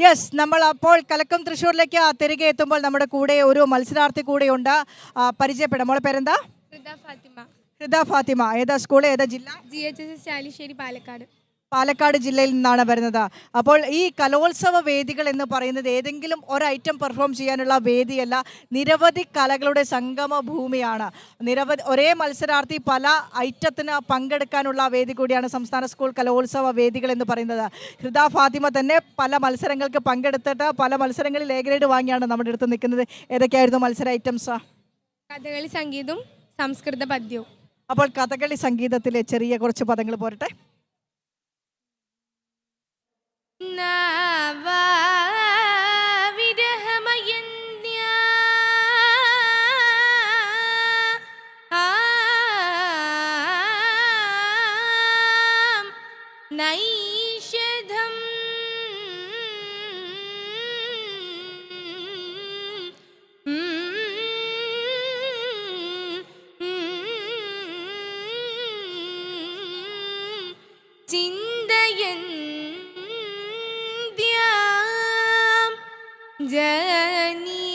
Yes, നമ്മൾ അപ്പോൾ കലക്കം തൃശ്ശൂരിലേക്ക് തിരികെ എത്തുമ്പോൾ നമ്മുടെ കൂടെ ഒരു മത്സരാർത്ഥി കൂടെയുണ്ട്. പരിചയപ്പെടാം. മോളെ പേരെന്താ? ഹൃദ ഫാത്തിമ. ഏതാ സ്കൂൾ, ഏതാ ജില്ല? GHS ചാലിശ്ശേരി, പാലക്കാട്. പാലക്കാട് ജില്ലയിൽ നിന്നാണ് വരുന്നത്. അപ്പോൾ ഈ കലോത്സവ വേദികൾ എന്ന് പറയുന്നത് ഏതെങ്കിലും ഒരു ഐറ്റം പെർഫോം ചെയ്യാനുള്ള വേദിയല്ല, നിരവധി കലകളുടെ സംഗമ ഭൂമിയാണ്. ഒരേ മത്സരാർത്ഥി പല ഐറ്റത്തിന് പങ്കെടുക്കാനുള്ള വേദി കൂടിയാണ് സംസ്ഥാന സ്കൂൾ കലോത്സവ വേദികൾ എന്ന് പറയുന്നത്. ഹൃദ ഫാത്തിമ തന്നെ പല മത്സരങ്ങൾക്ക് പങ്കെടുത്തിട്ട് പല മത്സരങ്ങളിൽ എ ഗ്രേഡ് വാങ്ങിയാണ് നമ്മുടെ അടുത്ത് നിൽക്കുന്നത്. ഏതൊക്കെയായിരുന്നു മത്സര ഐറ്റംസ്? കഥകളി സംഗീതവും സംസ്കൃത പദ്യവും. അപ്പോൾ കഥകളി സംഗീതത്തിലെ ചെറിയ കുറച്ച് പദങ്ങൾ പോരട്ടെ. നൈഷധം ചിന്തയൻ ജനീ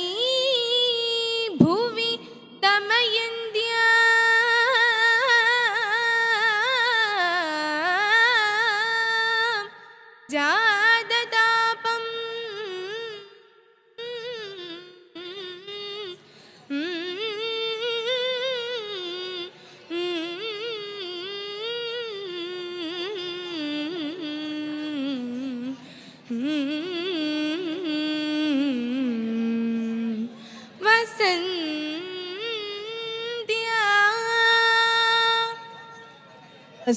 ഭുവി ദമയന്ത്യ ജാതതാപം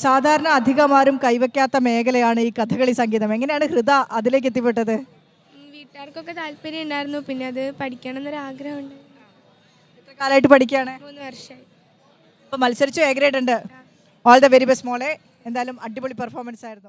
സാധാരണ അധികമാരും കൈവയ്ക്കാത്ത മേഖലയാണ് ഈ കഥകളി സംഗീതം. എങ്ങനെയാണ് ഹൃദ അതിലേക്ക് എത്തിപ്പെട്ടത്? വീട്ടുകാർക്കൊക്കെ താല്പര്യം ഉണ്ടായിരുന്നു, പിന്നെ അത് പഠിക്കണം എന്നൊരാഗ്രഹമുണ്ട്. എത്ര കാലമായിട്ട് പഠിക്കുകയാണ്? 3 വർഷമായി. അപ്പോൾ മത്സരിച്ചു, എ ഗ്രേഡ് ഉണ്ട്. ഓൾ ദ വെരി ബെസ്റ്റ് മോളെ. എന്തായാലും അടിപൊളി പെർഫോമൻസ് ആയിരുന്നു.